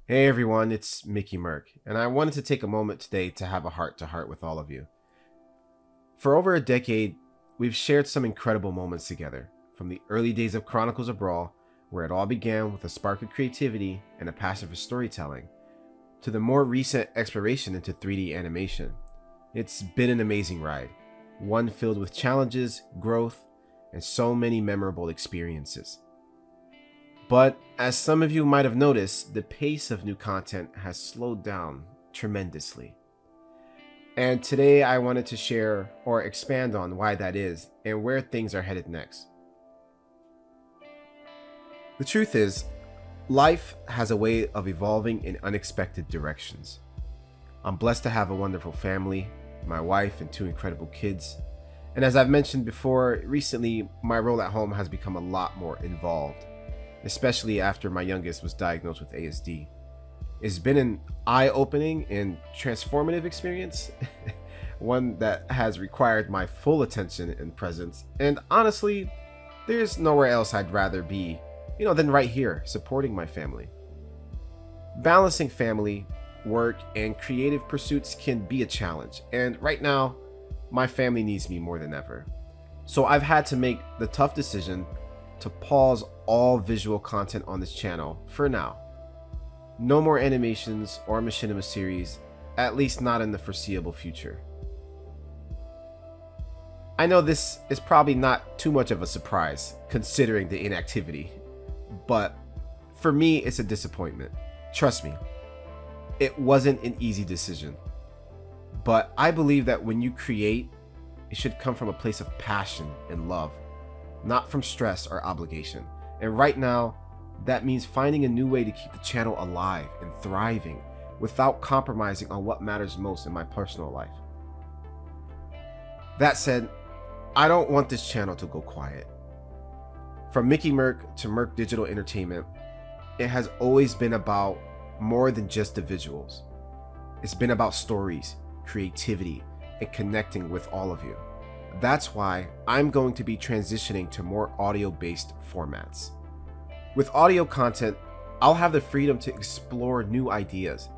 Hey everyone, it's Mickey Merck, and I wanted to take a moment today to have a heart to heart with all of you. For over a decade, we've shared some incredible moments together, from the early days of Chronicles of Brawl, where it all began with a spark of creativity and a passion for storytelling, to the more recent exploration into 3D animation. It's been an amazing ride, one filled with challenges, growth, and so many memorable experiences. But as some of you might have noticed, the pace of new content has slowed down tremendously. And today I wanted to share or expand on why that is and where things are headed next. The truth is, life has a way of evolving in unexpected directions. I'm blessed to have a wonderful family, my wife, and two incredible kids. And as I've mentioned before, recently my role at home has become a lot more involved, especially after my youngest was diagnosed with ASD. It's been an eye-opening and transformative experience, one that has required my full attention and presence. And honestly, there's nowhere else I'd rather be, than right here, supporting my family. Balancing family, work, and creative pursuits can be a challenge, and right now, my family needs me more than ever. So I've had to make the tough decision to pause all visual content on this channel for now. No more animations or Machinima series, at least not in the foreseeable future. I know this is probably not too much of a surprise considering the inactivity, but for me it's a disappointment. Trust me, it wasn't an easy decision. But I believe that when you create, it should come from a place of passion and love, not from stress or obligation. And right now, that means finding a new way to keep the channel alive and thriving without compromising on what matters most in my personal life. That said, I don't want this channel to go quiet. From Mickey Merck to Merck Digital Entertainment, it has always been about more than just the visuals. It's been about stories, creativity, and connecting with all of you. That's why I'm going to be transitioning to more audio-based formats. With audio content, I'll have the freedom to explore new ideas,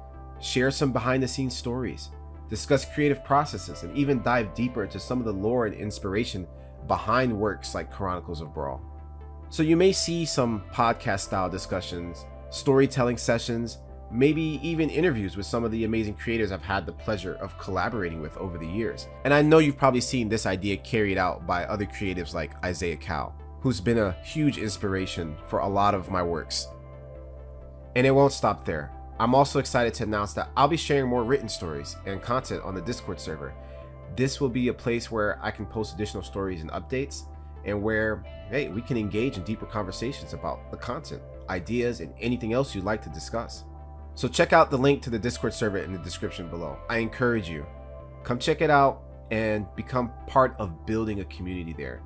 share some behind-the-scenes stories, discuss creative processes, and even dive deeper into some of the lore and inspiration behind works like Chronicles of Brawl. So you may see some podcast-style discussions, storytelling sessions, maybe even interviews with some of the amazing creators I've had the pleasure of collaborating with over the years. And I know you've probably seen this idea carried out by other creatives like Isaiah Cal, who's been a huge inspiration for a lot of my works. And it won't stop there. I'm also excited to announce that I'll be sharing more written stories and content on the Discord server. This will be a place where I can post additional stories and updates, and where, hey, we can engage in deeper conversations about the content, ideas, and anything else you'd like to discuss. So check out the link to the Discord server in the description below. I encourage you, come check it out and become part of building a community there.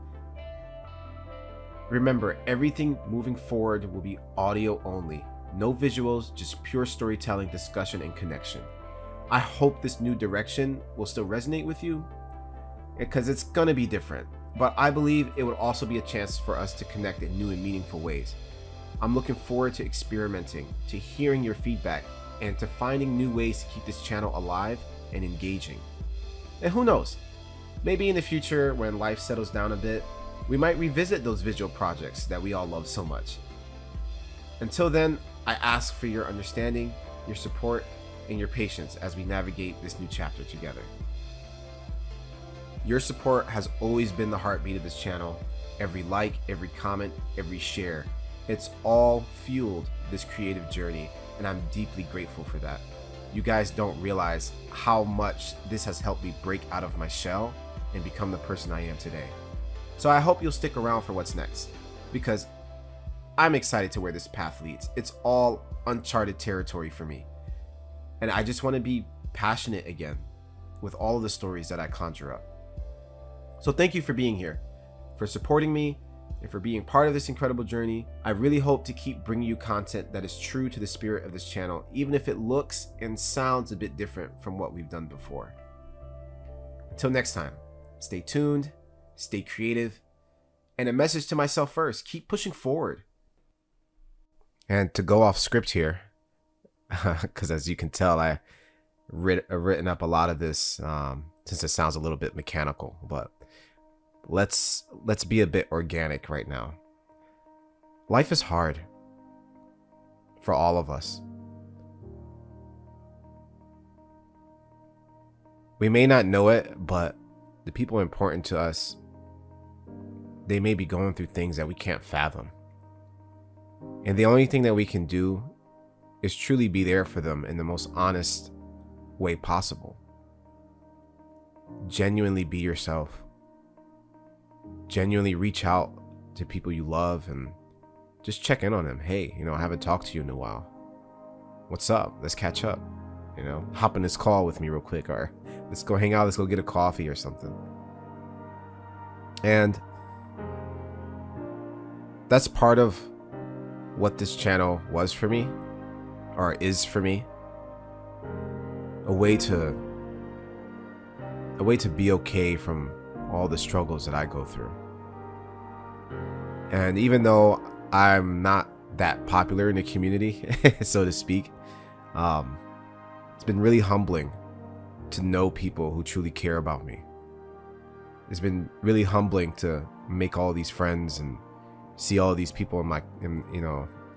Remember, everything moving forward will be audio only. No visuals, just pure storytelling, discussion, and connection. I hope this new direction will still resonate with you, because it's gonna be different, but I believe it would also be a chance for us to connect in new and meaningful ways. I'm looking forward to experimenting, to hearing your feedback, and to finding new ways to keep this channel alive and engaging. And who knows, maybe in the future when life settles down a bit, we might revisit those visual projects that we all love so much. Until then, I ask for your understanding, your support, and your patience as we navigate this new chapter together. Your support has always been the heartbeat of this channel. Every like, every comment, every share, it's all fueled this creative journey, and I'm deeply grateful for that. You guys don't realize how much this has helped me break out of my shell and become the person I am today. So I hope you'll stick around for what's next, because I'm excited to where this path leads. It's all uncharted territory for me, and I just want to be passionate again with all of the stories that I conjure up. So thank you for being here, for supporting me, and for being part of this incredible journey. I really hope to keep bringing you content that is true to the spirit of this channel, even if it looks and sounds a bit different from what we've done before. Until next time, stay tuned, stay creative, and a message to myself first: keep pushing forward. And to go off script here, because as you can tell, I've written up a lot of this since it sounds a little bit mechanical, but let's be a bit organic right now. Life is hard for all of us. We may not know it, but the people important to us, they may be going through things that we can't fathom. And the only thing that we can do is truly be there for them in the most honest way possible. Genuinely be yourself. Genuinely reach out to people you love and just check in on them. Hey, I haven't talked to you in a while. What's up? Let's catch up. Hop in this call with me real quick, or let's go hang out. Let's go get a coffee or something. And that's part of what this channel was for me, or is for me. A way to be okay from all the struggles that I go through. And even though I'm not that popular in the community, so to speak, it's been really humbling to know people who truly care about me. It's been really humbling to make all these friends and see all these people in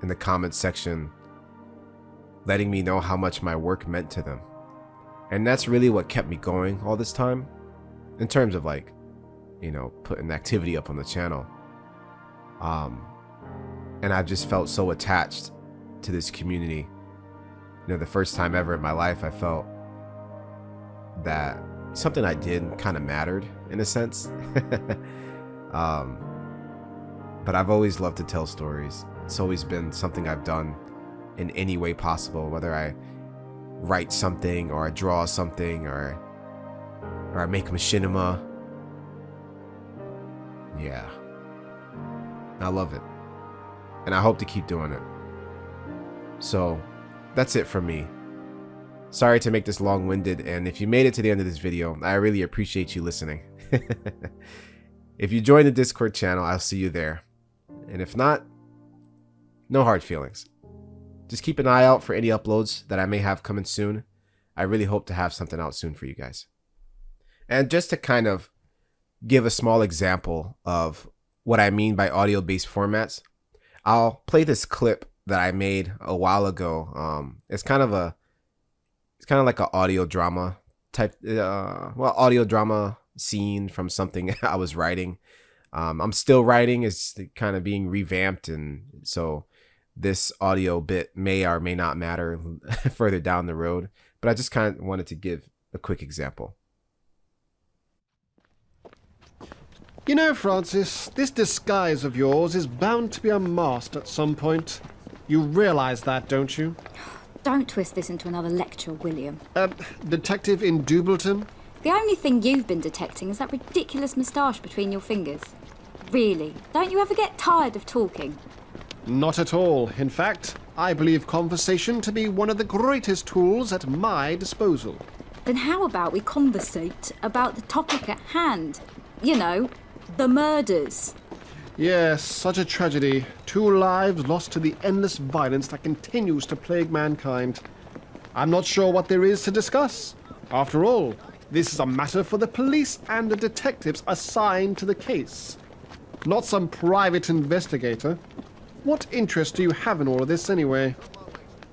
the comments section letting me know how much my work meant to them. And that's really what kept me going all this time, in terms of putting activity up on the channel. And I've just felt so attached to this community. The first time ever in my life, I felt that something I did kind of mattered in a sense. But I've always loved to tell stories. It's always been something I've done in any way possible, whether I write something or I draw something or I make machinima. Yeah, I love it, and I hope to keep doing it. So that's it from me. Sorry to make this long-winded, and if you made it to the end of this video, I really appreciate you listening. If you join the Discord channel, I'll see you there. And if not, no hard feelings. Just keep an eye out for any uploads that I may have coming soon. I really hope to have something out soon for you guys. And just to kind of give a small example of what I mean by audio-based formats, I'll play this clip that I made a while ago. It's kind of like an audio drama type, audio drama scene from something I was writing. I'm still writing, it's kind of being revamped, and so this audio bit may or may not matter further down the road, but I just kind of wanted to give a quick example. Francis, this disguise of yours is bound to be unmasked at some point. You realize that, don't you? Don't twist this into another lecture, William. Detective in Dubleton? The only thing you've been detecting is that ridiculous moustache between your fingers. Really, don't you ever get tired of talking? Not at all. In fact, I believe conversation to be one of the greatest tools at my disposal. Then how about we conversate about the topic at hand? The murders. Yes, such a tragedy. 2 lives lost to the endless violence that continues to plague mankind. I'm not sure what there is to discuss. After all, this is a matter for the police and the detectives assigned to the case, not some private investigator. What interest do you have in all of this anyway?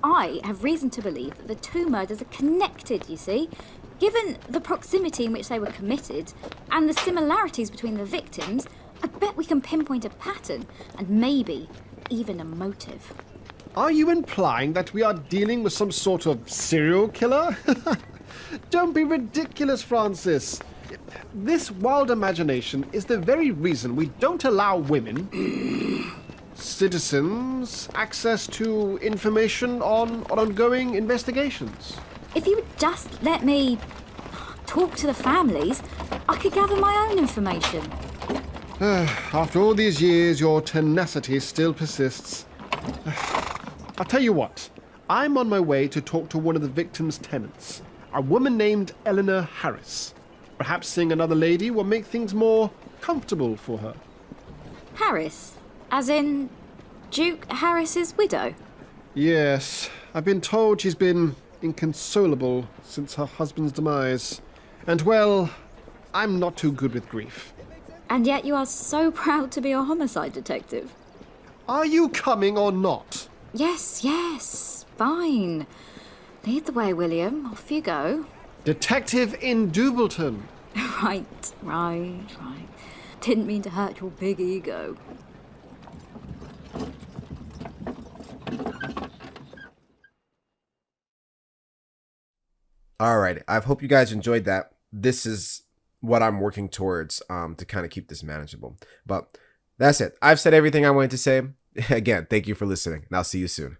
I have reason to believe that the 2 murders are connected, you see. Given the proximity in which they were committed and the similarities between the victims, I bet we can pinpoint a pattern and maybe even a motive. Are you implying that we are dealing with some sort of serial killer? Don't be ridiculous, Francis. This wild imagination is the very reason we don't allow women, citizens, access to information on ongoing investigations. If you would just let me talk to the families, I could gather my own information. After all these years, your tenacity still persists. I'll tell you what. I'm on my way to talk to one of the victim's tenants, a woman named Eleanor Harris. Perhaps seeing another lady will make things more comfortable for her. Harris? As in Duke Harris's widow? Yes, I've been told she's been inconsolable since her husband's demise. And well, I'm not too good with grief. And yet you are so proud to be a homicide detective. Are you coming or not? Yes, yes, fine. Lead the way, William. Off you go. Detective in Doobleton. Right. Didn't mean to hurt your big ego. Alright, I hope you guys enjoyed that. This is what I'm working towards to kind of keep this manageable. But that's it. I've said everything I wanted to say. Again, thank you for listening, and I'll see you soon.